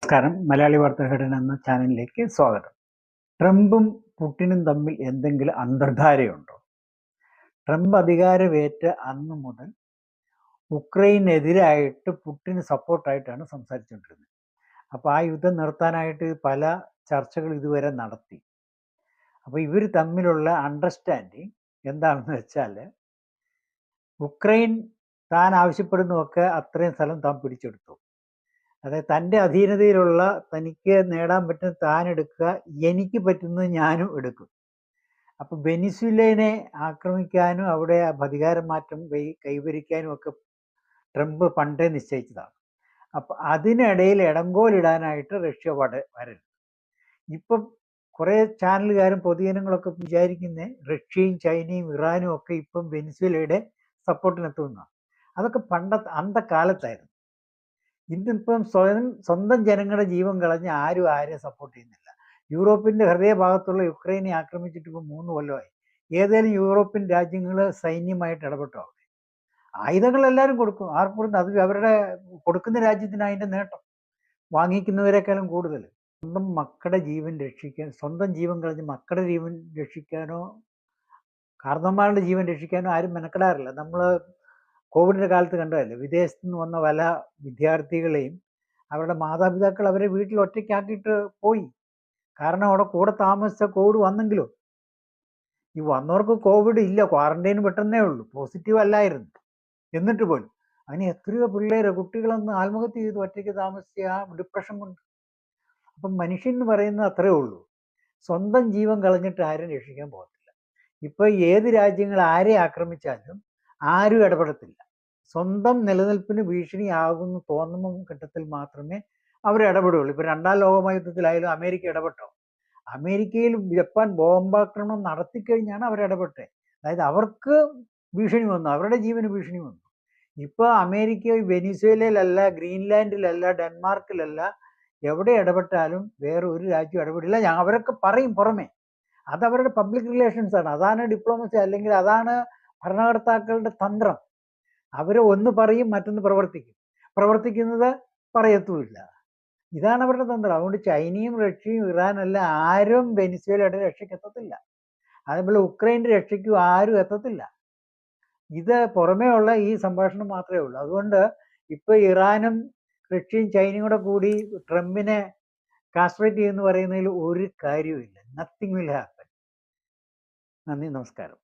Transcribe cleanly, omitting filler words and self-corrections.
നമസ്കാരം. മലയാളി വാർത്താഘടന എന്ന ചാനലിലേക്ക് സ്വാഗതം. ട്രംപും പുടിനും തമ്മിൽ എന്തെങ്കിലും അന്തർധാരയുണ്ടോ? ട്രംപ് അധികാരമേറ്റ അന്ന് മുതൽ ഉക്രൈനെതിരായിട്ട് പുടിന് സപ്പോർട്ടായിട്ടാണ് സംസാരിച്ചുകൊണ്ടിരുന്നത്. അപ്പോൾ ആ യുദ്ധം നിർത്താനായിട്ട് പല ചർച്ചകൾ ഇതുവരെ നടത്തി. അപ്പോൾ ഇവർ തമ്മിലുള്ള അണ്ടർസ്റ്റാൻഡിങ് എന്താണെന്ന് വെച്ചാൽ, ഉക്രൈൻ താൻ ആവശ്യപ്പെടുന്നതൊക്കെ അത്രയും സ്ഥലം താൻ പിടിച്ചെടുത്തു. അതായത് തൻ്റെ അധീനതയിലുള്ള തനിക്ക് നേടാൻ പറ്റുന്ന താൻ എടുക്കുക, എനിക്ക് പറ്റുന്നത് ഞാനും എടുക്കും. അപ്പോൾ വെനിസ്വേലയെ ആക്രമിക്കാനും അവിടെ അധികാരം മാറ്റം കൈവരിക്കാനും ഒക്കെ ട്രംപ് പണ്ടേ നിശ്ചയിച്ചതാണ്. അപ്പം അതിനിടയിൽ ഇടങ്കോലിടാനായിട്ട് റഷ്യ വരരുത്. ഇപ്പം കുറേ ചാനലുകാരും പൊതുജനങ്ങളൊക്കെ വിചാരിക്കുന്നത് റഷ്യയും ചൈനയും ഇറാനും ഒക്കെ ഇപ്പം വെനിസ്വേലയുടെ സപ്പോർട്ടിനെത്തുന്നതാണ്. അതൊക്കെ അന്തക്കാലത്തായിരുന്നു. ഇന്നിപ്പം സ്വന്തം ജനങ്ങളുടെ ജീവൻ കളഞ്ഞ് ആരെയും സപ്പോർട്ട് ചെയ്യുന്നില്ല. യൂറോപ്പിൻ്റെ ഹൃദയഭാഗത്തുള്ള യുക്രൈനെ ആക്രമിച്ചിട്ട് ഇപ്പോൾ 3 കൊല്ലമായി. ഏതെങ്കിലും യൂറോപ്യൻ രാജ്യങ്ങൾ സൈന്യമായിട്ട് ഇടപെട്ടോ? ആയുധങ്ങൾ എല്ലാവരും കൊടുക്കും. ആർക്കും അത് അവരുടെ കൊടുക്കുന്ന രാജ്യത്തിന് അതിൻ്റെ നേട്ടം, വാങ്ങിക്കുന്നവരെക്കാളും കൂടുതൽ. സ്വന്തം മക്കളുടെ ജീവൻ രക്ഷിക്കാൻ, സ്വന്തം ജീവൻ കളഞ്ഞ് മക്കളുടെ ജീവൻ രക്ഷിക്കാനോ കാരണവന്മാരുടെ ജീവൻ രക്ഷിക്കാനോ ആരും മെനക്കെടാറില്ല. നമ്മൾ കോവിഡിൻ്റെ കാലത്ത് കണ്ടതല്ലേ, വിദേശത്ത് നിന്ന് വന്ന പല വിദ്യാർത്ഥികളെയും അവരുടെ മാതാപിതാക്കൾ അവരെ വീട്ടിൽ ഒറ്റയ്ക്കാക്കിയിട്ട് പോയി. കാരണം അവിടെ കൂടെ താമസിച്ച കോവിഡ് വന്നെങ്കിലും ഈ വന്നവർക്ക് കോവിഡ് ഇല്ല, ക്വാറന്റൈൻ പെട്ടെന്നേ ഉള്ളൂ, പോസിറ്റീവ് അല്ലായിരുന്നു. എന്നിട്ട് പോലും അതിന് എത്രയോ പിള്ളേരെ കുട്ടികളൊന്ന് ആത്മഹത്യ ചെയ്ത് ഒറ്റയ്ക്ക് താമസിച്ച ആ ഡിപ്രഷൻ കൊണ്ട്. അപ്പം മനുഷ്യൻ എന്ന് പറയുന്നത് അത്രേ ഉള്ളൂ. സ്വന്തം ജീവൻ കളഞ്ഞിട്ട് ആരും രക്ഷിക്കാൻ പോകത്തില്ല. ഇപ്പം ഏത് രാജ്യങ്ങൾ ആരെ ആക്രമിച്ചാലും ആരും ഇടപെടത്തില്ല. സ്വന്തം നിലനിൽപ്പിന് ഭീഷണിയാകുമെന്ന് തോന്നുന്ന ഘട്ടത്തിൽ മാത്രമേ അവർ ഇടപെടുകയുള്ളൂ. ഇപ്പം 2ാം ലോകമഹായുദ്ധത്തിലായാലും അമേരിക്ക ഇടപെട്ടോ? അമേരിക്കയിൽ ജപ്പാൻ ബോംബാക്രമണം നടത്തിക്കഴിഞ്ഞാണ് അവർ ഇടപെട്ടത്. അതായത് അവർക്ക് ഭീഷണി വന്നു, അവരുടെ ജീവന് ഭീഷണി വന്നു. ഇപ്പോൾ അമേരിക്ക വെനിസ്വേലയിലല്ല, ഗ്രീൻലാൻഡിലല്ല, ഡെൻമാർക്കിലല്ല, എവിടെ ഇടപെട്ടാലും വേറെ ഒരു രാജ്യം ഇടപെടില്ല. അവരൊക്കെ പറയും പുറമെ, അതവരുടെ പബ്ലിക് റിലേഷൻസ് ആണ്, അതാണ് ഡിപ്ലോമസി, അല്ലെങ്കിൽ അതാണ് ഭരണകർത്താക്കളുടെ തന്ത്രം. അവർ ഒന്ന് പറയും, മറ്റൊന്ന് പ്രവർത്തിക്കുന്നത് പറയത്തുമില്ല. ഇതാണ് അവരുടെ തന്ത്രം. അതുകൊണ്ട് ചൈനയും റഷ്യയും ഇറാനല്ല ആരും വെനിസ്വേലയുടെ രക്ഷയ്ക്ക് എത്തത്തില്ല. അതേപോലെ ഉക്രൈൻ്റെ രക്ഷയ്ക്കും ആരും എത്തത്തില്ല. ഇത് പുറമേ ഉള്ള ഈ സംഭാഷണം മാത്രമേ ഉള്ളൂ. അതുകൊണ്ട് ഇപ്പോൾ ഇറാനും റഷ്യയും ചൈനയും കൂടി ട്രംപിനെ കാസ്ട്രേറ്റ് ചെയ്യുമെന്ന് പറയുന്നതിൽ ഒരു കാര്യവുമില്ല. Nothing will happen. നന്ദി, നമസ്കാരം.